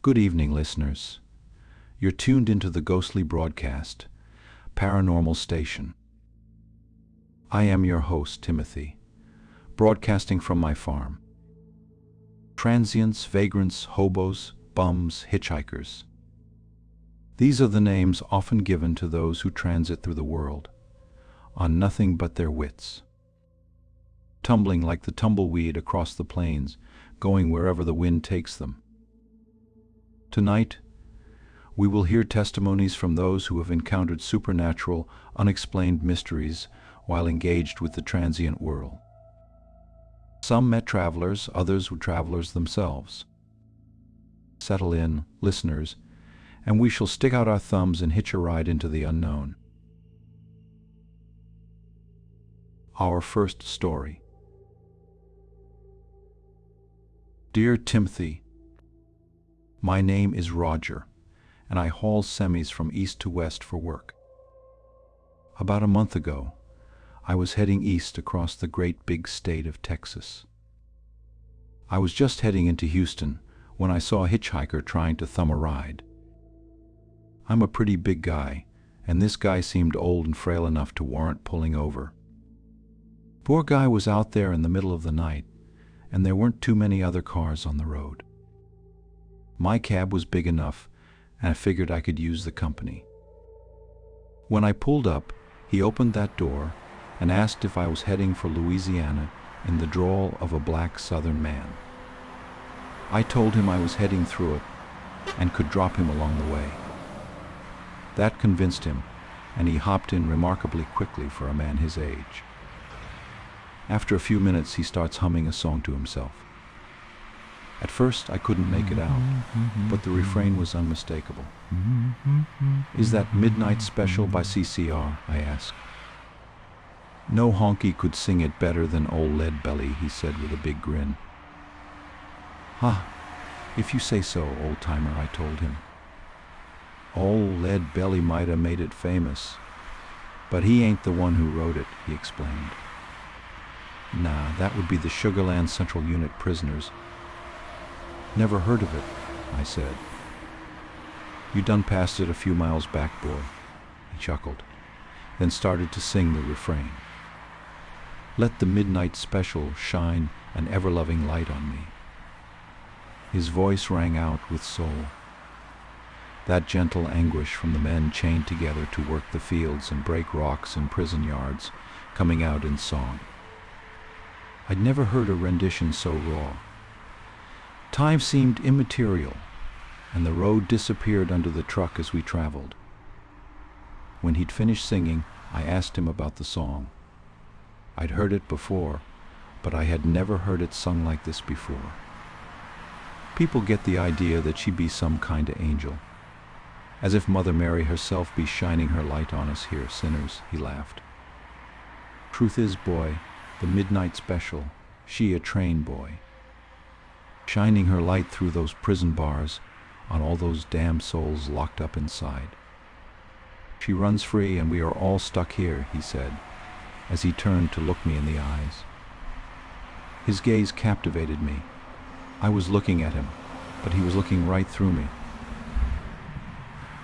Good evening, listeners. You're tuned into the ghostly broadcast, Paranormal Station. I am your host, Timothy, broadcasting from my farm. Transients, vagrants, hobos, bums, hitchhikers. These are the names often given to those who transit through the world, on nothing but their wits. Tumbling like the tumbleweed across the plains, going wherever the wind takes them. Tonight, we will hear testimonies from those who have encountered supernatural, unexplained mysteries while engaged with the transient world. Some met travelers, others were travelers themselves. Settle in, listeners, and we shall stick out our thumbs and hitch a ride into the unknown. Our first story. Dear Timothy, my name is Roger, and I haul semis from east to west for work. About a month ago, I was heading east across the great big state of Texas. I was just heading into Houston when I saw a hitchhiker trying to thumb a ride. I'm a pretty big guy, and this guy seemed old and frail enough to warrant pulling over. Poor guy was out there in the middle of the night, and there weren't too many other cars on the road. My cab was big enough, and I figured I could use the company. When I pulled up, he opened that door and asked if I was heading for Louisiana in the drawl of a black Southern man. I told him I was heading through it and could drop him along the way. That convinced him, and he hopped in remarkably quickly for a man his age. After a few minutes, he starts humming a song to himself. At first, I couldn't make it out, but the refrain was unmistakable. "Is that Midnight Special by CCR?" I asked. "No honky could sing it better than old Lead Belly," he said with a big grin. "Ha, if you say so, old-timer," I told him. "Old Lead Belly might have made it famous, but he ain't the one who wrote it," he explained. "Nah, that would be the Sugarland Central Unit prisoners." "Never heard of it," I said. "You done passed it a few miles back, boy," he chuckled, then started to sing the refrain. "Let the midnight special shine an ever-loving light on me." His voice rang out with soul. That gentle anguish from the men chained together to work the fields and break rocks in prison yards, coming out in song. I'd never heard a rendition so raw. Time seemed immaterial, and the road disappeared under the truck as we traveled. When he'd finished singing, I asked him about the song. I'd heard it before, but I had never heard it sung like this before. People get the idea that she be some kind of angel, as if Mother Mary herself be shining her light on us here, sinners, he laughed. Truth is, boy, the midnight special, she a train boy, shining her light through those prison bars on all those damn souls locked up inside. She runs free and we are all stuck here, he said, as he turned to look me in the eyes. His gaze captivated me. I was looking at him, but he was looking right through me,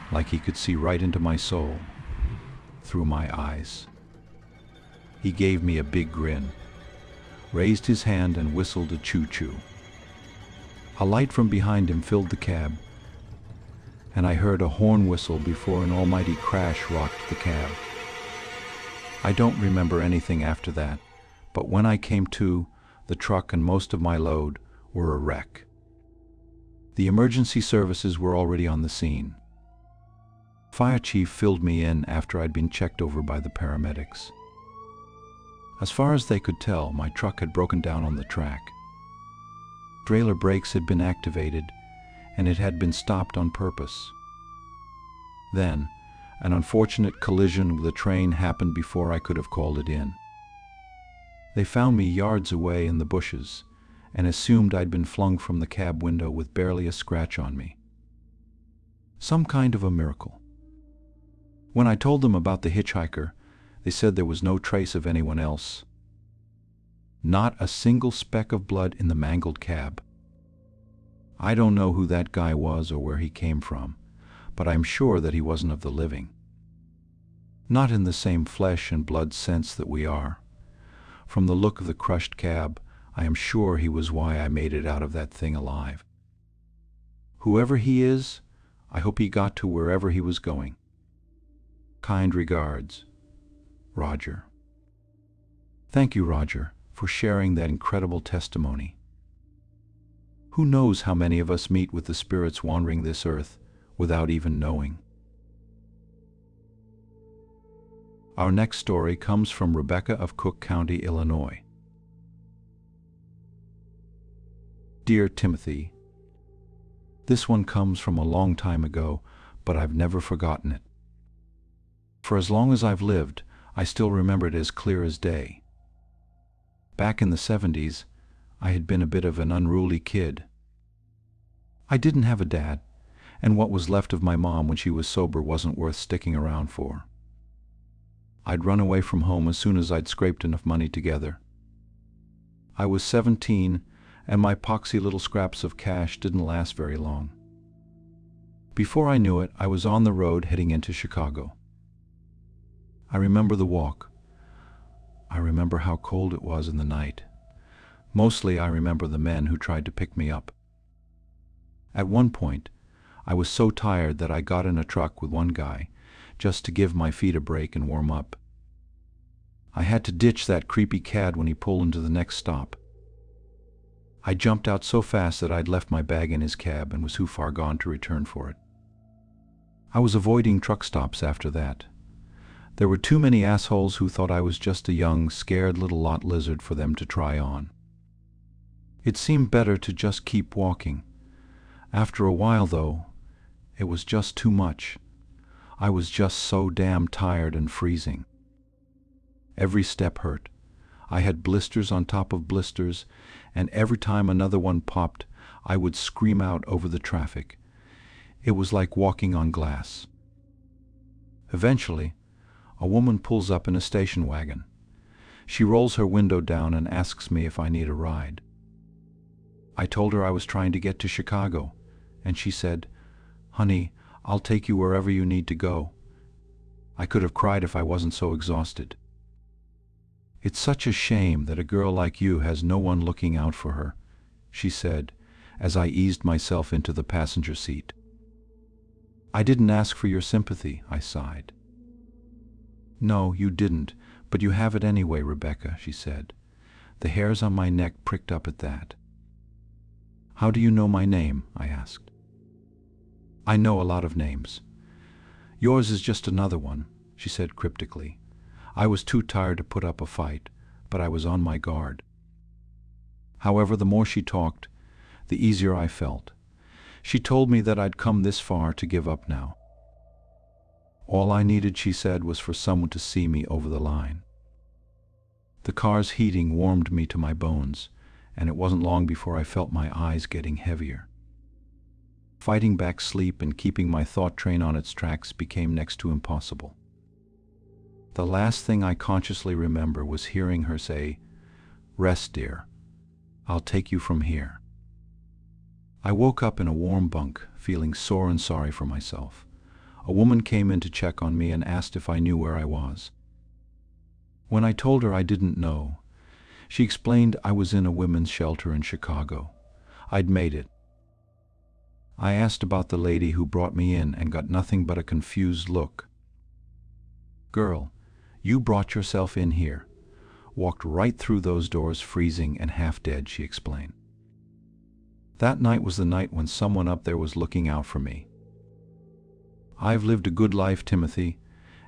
like he could see right into my soul, through my eyes. He gave me a big grin, raised his hand and whistled a choo-choo. A light from behind him filled the cab, and I heard a horn whistle before an almighty crash rocked the cab. I don't remember anything after that, but when I came to, the truck and most of my load were a wreck. The emergency services were already on the scene. Fire chief filled me in after I'd been checked over by the paramedics. As far as they could tell, my truck had broken down on the track. Trailer brakes had been activated, and it had been stopped on purpose. Then, an unfortunate collision with a train happened before I could have called it in. They found me yards away in the bushes, and assumed I'd been flung from the cab window with barely a scratch on me. Some kind of a miracle. When I told them about the hitchhiker, they said there was no trace of anyone else. Not a single speck of blood in the mangled cab. I don't know who that guy was or where he came from, but I'm sure that he wasn't of the living. Not in the same flesh and blood sense that we are. From the look of the crushed cab, I am sure he was why I made it out of that thing alive. Whoever he is, I hope he got to wherever he was going. Kind regards, Roger. Thank you, Roger, for sharing that incredible testimony. Who knows how many of us meet with the spirits wandering this earth without even knowing. Our next story comes from Rebecca of Cook County, Illinois. Dear Timothy, this one comes from a long time ago, but I've never forgotten it. For as long as I've lived, I still remember it as clear as day. Back in the 70s, I had been a bit of an unruly kid. I didn't have a dad, and what was left of my mom when she was sober wasn't worth sticking around for. I'd run away from home as soon as I'd scraped enough money together. I was 17, and my poxy little scraps of cash didn't last very long. Before I knew it, I was on the road heading into Chicago. I remember the walk. I remember how cold it was in the night. Mostly I remember the men who tried to pick me up. At one point, I was so tired that I got in a truck with one guy just to give my feet a break and warm up. I had to ditch that creepy cad when he pulled into the next stop. I jumped out so fast that I'd left my bag in his cab and was too far gone to return for it. I was avoiding truck stops after that. There were too many assholes who thought I was just a young, scared little lot lizard for them to try on. It seemed better to just keep walking. After a while, though, it was just too much. I was just so damn tired and freezing. Every step hurt. I had blisters on top of blisters, and every time another one popped, I would scream out over the traffic. It was like walking on glass. Eventually, a woman pulls up in a station wagon. She rolls her window down and asks me if I need a ride. I told her I was trying to get to Chicago, and she said, "Honey, I'll take you wherever you need to go." I could have cried if I wasn't so exhausted. "It's such a shame that a girl like you has no one looking out for her," she said, as I eased myself into the passenger seat. "I didn't ask for your sympathy," I sighed. "No, you didn't, but you have it anyway, Rebecca," she said. The hairs on my neck pricked up at that. "How do you know my name?" I asked. "I know a lot of names. Yours is just another one," she said cryptically. I was too tired to put up a fight, but I was on my guard. However, the more she talked, the easier I felt. She told me that I'd come this far to give up now. All I needed, she said, was for someone to see me over the line. The car's heating warmed me to my bones, and it wasn't long before I felt my eyes getting heavier. Fighting back sleep and keeping my thought train on its tracks became next to impossible. The last thing I consciously remember was hearing her say, "Rest, dear. I'll take you from here." I woke up in a warm bunk, feeling sore and sorry for myself. A woman came in to check on me and asked if I knew where I was. When I told her I didn't know, she explained I was in a women's shelter in Chicago. I'd made it. I asked about the lady who brought me in and got nothing but a confused look. "Girl, you brought yourself in here. Walked right through those doors freezing and half dead," she explained. That night was the night when someone up there was looking out for me. I've lived a good life, Timothy,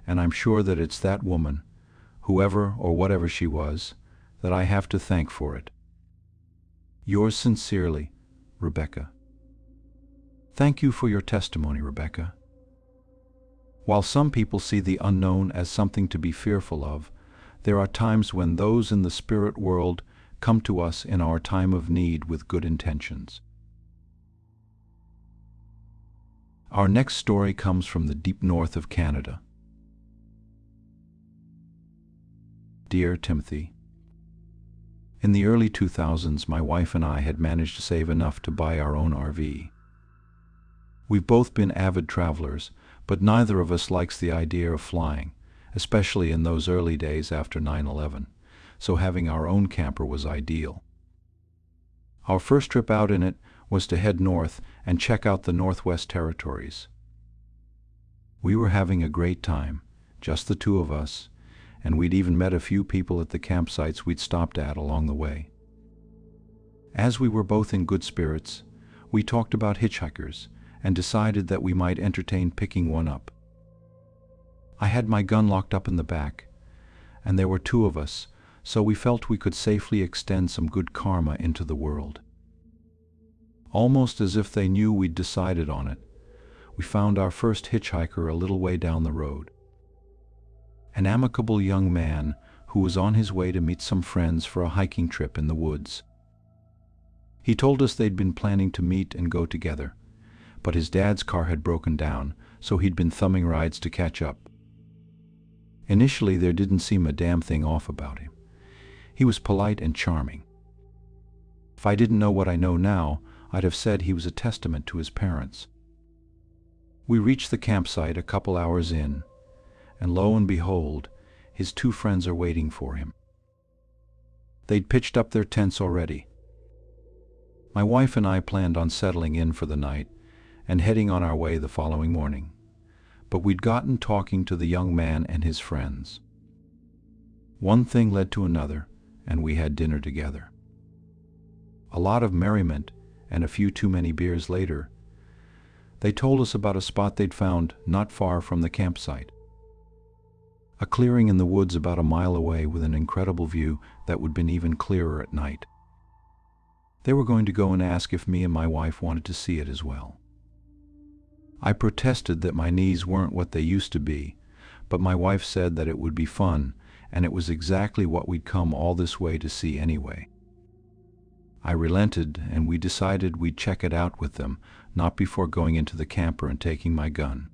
and I'm sure that it's that woman, whoever or whatever she was, that I have to thank for it. Yours sincerely, Rebecca. Thank you for your testimony, Rebecca. While some people see the unknown as something to be fearful of, there are times when those in the spirit world come to us in our time of need with good intentions. Our next story comes from the deep north of Canada. Dear Timothy, In the early 2000s, my wife and I had managed to save enough to buy our own RV. We've both been avid travelers, but neither of us likes the idea of flying, especially in those early days after 9/11, so having our own camper was ideal. Our first trip out in it was to head north and check out the Northwest Territories. We were having a great time, just the two of us, and we'd even met a few people at the campsites we'd stopped at along the way. As we were both in good spirits, we talked about hitchhikers and decided that we might entertain picking one up. I had my gun locked up in the back, and there were two of us, so we felt we could safely extend some good karma into the world. Almost as if they knew we'd decided on it, we found our first hitchhiker a little way down the road. An amicable young man who was on his way to meet some friends for a hiking trip in the woods. He told us they'd been planning to meet and go together, but his dad's car had broken down, so he'd been thumbing rides to catch up. Initially, there didn't seem a damn thing off about him. He was polite and charming. If I didn't know what I know now, I'd have said he was a testament to his parents. We reached the campsite a couple hours in, and lo and behold, his two friends are waiting for him. They'd pitched up their tents already. My wife and I planned on settling in for the night and heading on our way the following morning, but we'd gotten talking to the young man and his friends. One thing led to another, and we had dinner together. A lot of merriment, and a few too many beers later, they told us about a spot they'd found not far from the campsite. A clearing in the woods about a mile away with an incredible view that would have been even clearer at night. They were going to go and ask if me and my wife wanted to see it as well. I protested that my knees weren't what they used to be, but my wife said that it would be fun, and it was exactly what we'd come all this way to see anyway. I relented, and we decided we'd check it out with them, not before going into the camper and taking my gun.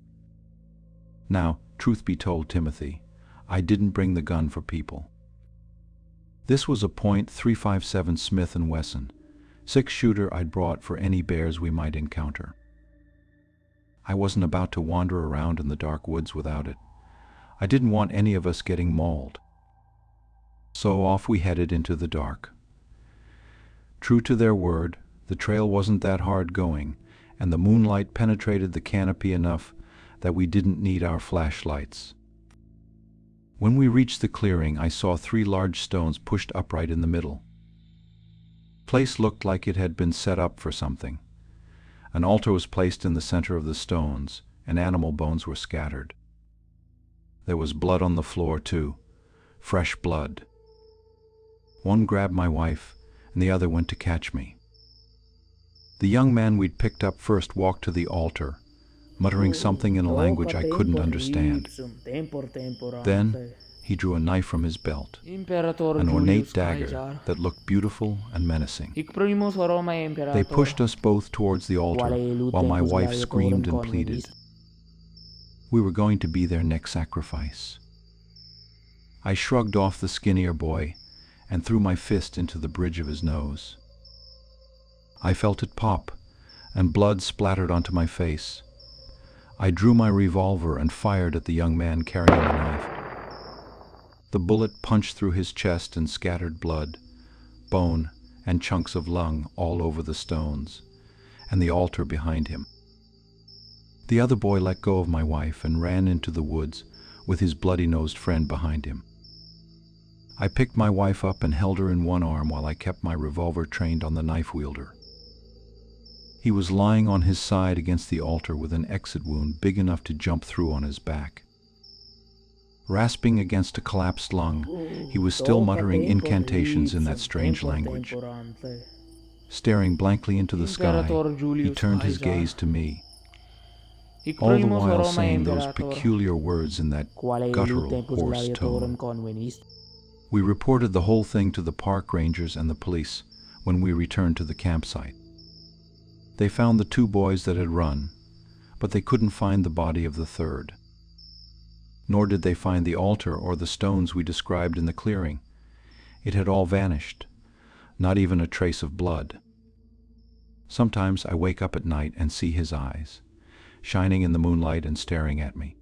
Now, truth be told, Timothy, I didn't bring the gun for people. This was a .357 Smith & Wesson, 6-shooter I'd brought for any bears we might encounter. I wasn't about to wander around in the dark woods without it. I didn't want any of us getting mauled. So off we headed into the dark. True to their word, the trail wasn't that hard going, and the moonlight penetrated the canopy enough that we didn't need our flashlights. When we reached the clearing, I saw 3 large stones pushed upright in the middle. The place looked like it had been set up for something. An altar was placed in the center of the stones, and animal bones were scattered. There was blood on the floor, too. Fresh blood. One grabbed my wife, and the other went to catch me. The young man we'd picked up first walked to the altar, muttering something in a language I couldn't understand. Then he drew a knife from his belt, an ornate dagger that looked beautiful and menacing. They pushed us both towards the altar while my wife screamed and pleaded. We were going to be their next sacrifice. I shrugged off the skinnier boy and threw my fist into the bridge of his nose. I felt it pop, and blood splattered onto my face. I drew my revolver and fired at the young man carrying the knife. The bullet punched through his chest and scattered blood, bone, and chunks of lung all over the stones, and the altar behind him. The other boy let go of my wife and ran into the woods with his bloody-nosed friend behind him. I picked my wife up and held her in one arm while I kept my revolver trained on the knife wielder. He was lying on his side against the altar with an exit wound big enough to jump through on his back. Rasping against a collapsed lung, he was still muttering incantations in that strange language. Staring blankly into the sky, he turned his gaze to me, all the while saying those peculiar words in that guttural, hoarse tone. We reported the whole thing to the park rangers and the police when we returned to the campsite. They found the 2 boys that had run, but they couldn't find the body of the third. Nor did they find the altar or the stones we described in the clearing. It had all vanished, not even a trace of blood. Sometimes I wake up at night and see his eyes, shining in the moonlight and staring at me.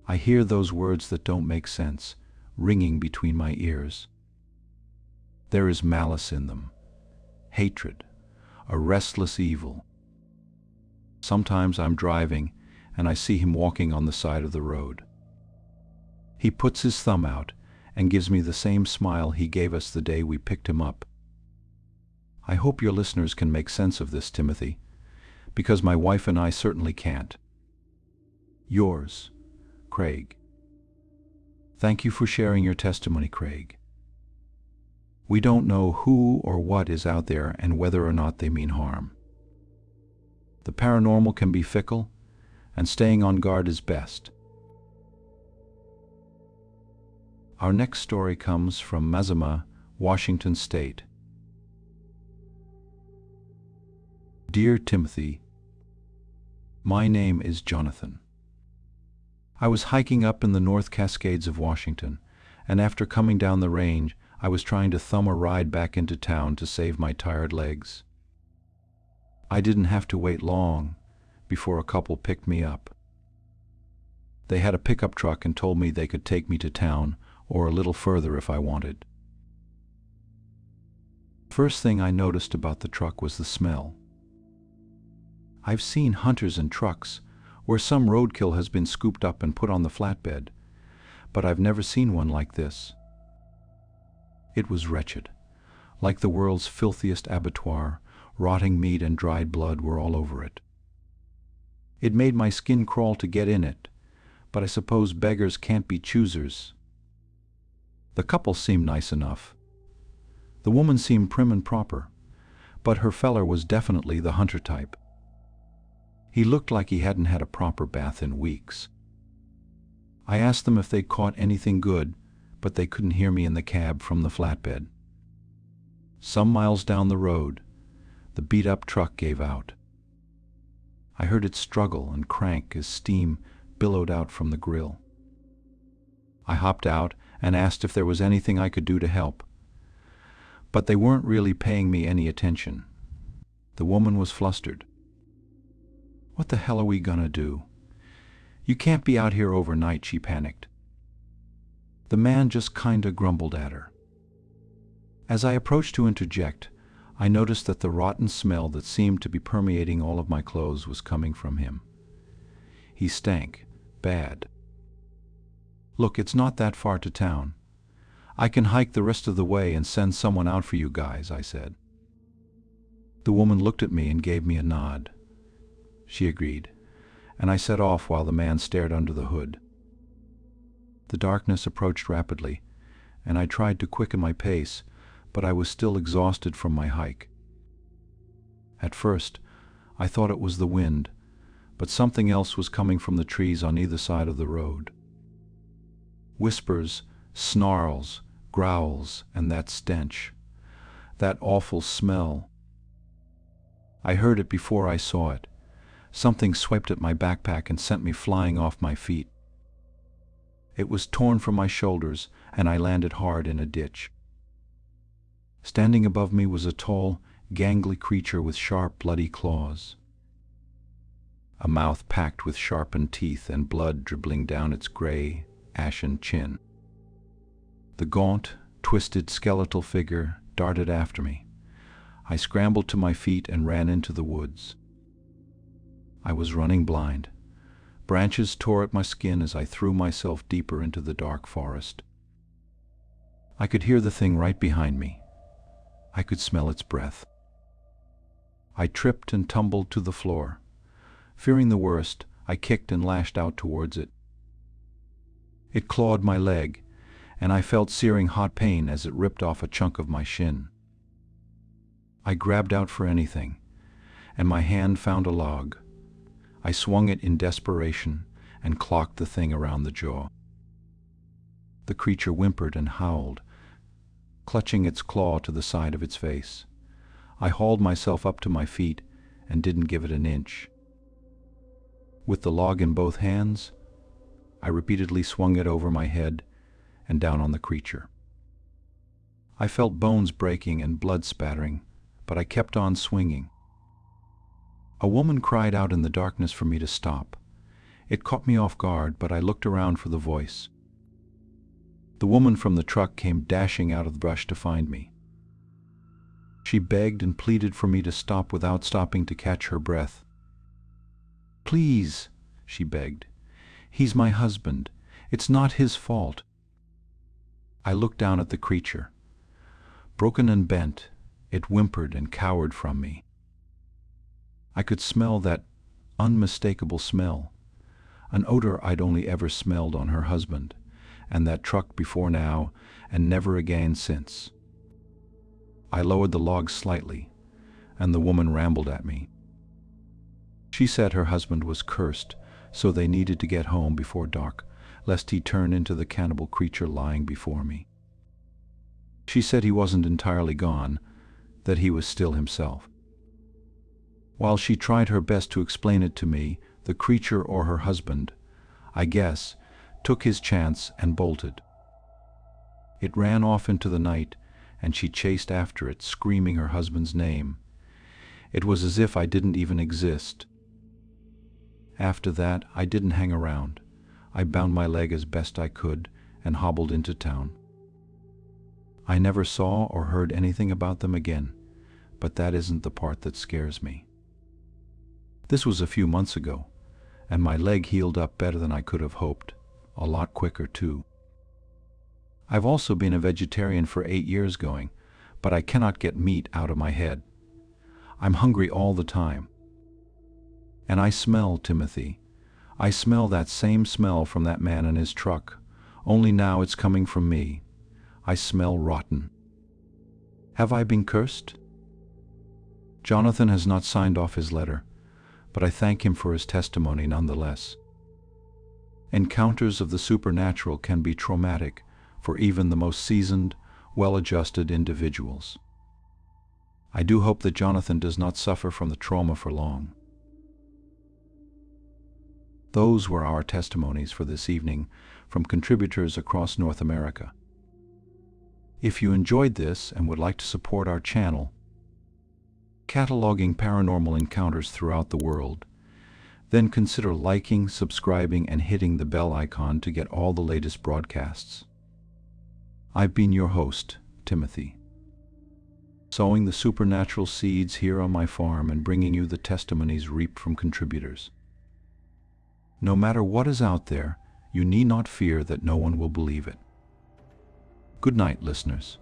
I hear those words that don't make sense, ringing between my ears. There is malice in them, hatred, a restless evil. Sometimes I'm driving and I see him walking on the side of the road. He puts his thumb out and gives me the same smile he gave us the day we picked him up. I hope your listeners can make sense of this, Timothy, because my wife and I certainly can't. Yours, Craig. Thank you for sharing your testimony, Craig. We don't know who or what is out there and whether or not they mean harm. The paranormal can be fickle, and staying on guard is best. Our next story comes from Mazama, Washington State. Dear Timothy, my name is Jonathan. I was hiking up in the North Cascades of Washington, and after coming down the range, I was trying to thumb a ride back into town to save my tired legs. I didn't have to wait long before a couple picked me up. They had a pickup truck and told me they could take me to town or a little further if I wanted. First thing I noticed about the truck was the smell. I've seen hunters and trucks where some roadkill has been scooped up and put on the flatbed, but I've never seen one like this. It was wretched, like the world's filthiest abattoir. Rotting meat and dried blood were all over it. It made my skin crawl to get in it, but I suppose beggars can't be choosers. The couple seemed nice enough. The woman seemed prim and proper, but her feller was definitely the hunter type. He looked like he hadn't had a proper bath in weeks. I asked them if they'd caught anything good, but they couldn't hear me in the cab from the flatbed. Some miles down the road, the beat-up truck gave out. I heard it struggle and crank as steam billowed out from the grill. I hopped out and asked if there was anything I could do to help, but they weren't really paying me any attention. The woman was flustered. "What the hell are we gonna do? You can't be out here overnight," she panicked. The man just kinda grumbled at her. As I approached to interject, I noticed that the rotten smell that seemed to be permeating all of my clothes was coming from him. He stank bad. "Look, it's not that far to town. I can hike the rest of the way and send someone out for you guys," I said. The woman looked at me and gave me a nod. She agreed, and I set off while the man stared under the hood. The darkness approached rapidly, and I tried to quicken my pace, but I was still exhausted from my hike. At first, I thought it was the wind, but something else was coming from the trees on either side of the road. Whispers, snarls, growls, and that stench. That awful smell. I heard it before I saw it. Something swept at my backpack and sent me flying off my feet. It was torn from my shoulders, and I landed hard in a ditch. Standing above me was a tall, gangly creature with sharp, bloody claws. A mouth packed with sharpened teeth and blood dribbling down its gray, ashen chin. The gaunt, twisted skeletal figure darted after me. I scrambled to my feet and ran into the woods. I was running blind. Branches tore at my skin as I threw myself deeper into the dark forest. I could hear the thing right behind me. I could smell its breath. I tripped and tumbled to the floor. Fearing the worst, I kicked and lashed out towards it. It clawed my leg, and I felt searing hot pain as it ripped off a chunk of my shin. I grabbed out for anything, and my hand found a log. I swung it in desperation and clocked the thing around the jaw. The creature whimpered and howled, clutching its claw to the side of its face. I hauled myself up to my feet and didn't give it an inch. With the log in both hands, I repeatedly swung it over my head and down on the creature. I felt bones breaking and blood spattering, but I kept on swinging. A woman cried out in the darkness for me to stop. It caught me off guard, but I looked around for the voice. The woman from the truck came dashing out of the brush to find me. She begged and pleaded for me to stop without stopping to catch her breath. "Please," she begged. "He's my husband. It's not his fault." I looked down at the creature. Broken and bent, it whimpered and cowered from me. I could smell that unmistakable smell, an odor I'd only ever smelled on her husband, and that truck before now, and never again since. I lowered the log slightly, and the woman rambled at me. She said her husband was cursed, so they needed to get home before dark, lest he turn into the cannibal creature lying before me. She said he wasn't entirely gone, that he was still himself. While she tried her best to explain it to me, the creature, or her husband, I guess, took his chance and bolted. It ran off into the night, and she chased after it, screaming her husband's name. It was as if I didn't even exist. After that, I didn't hang around. I bound my leg as best I could and hobbled into town. I never saw or heard anything about them again, but that isn't the part that scares me. This was a few months ago, and my leg healed up better than I could have hoped, a lot quicker too. I've also been a vegetarian for 8 years going, but I cannot get meat out of my head. I'm hungry all the time. And I smell, Timothy. I smell that same smell from that man in his truck, only now it's coming from me. I smell rotten. Have I been cursed? Jonathan has not signed off his letter, but I thank him for his testimony nonetheless. Encounters of the supernatural can be traumatic for even the most seasoned, well-adjusted individuals. I do hope that Jonathan does not suffer from the trauma for long. Those were our testimonies for this evening from contributors across North America. If you enjoyed this and would like to support our channel, cataloging paranormal encounters throughout the world, then consider liking, subscribing, and hitting the bell icon to get all the latest broadcasts. I've been your host, Timothy, sowing the supernatural seeds here on my farm and bringing you the testimonies reaped from contributors. No matter what is out there, you need not fear that no one will believe it. Good night, listeners.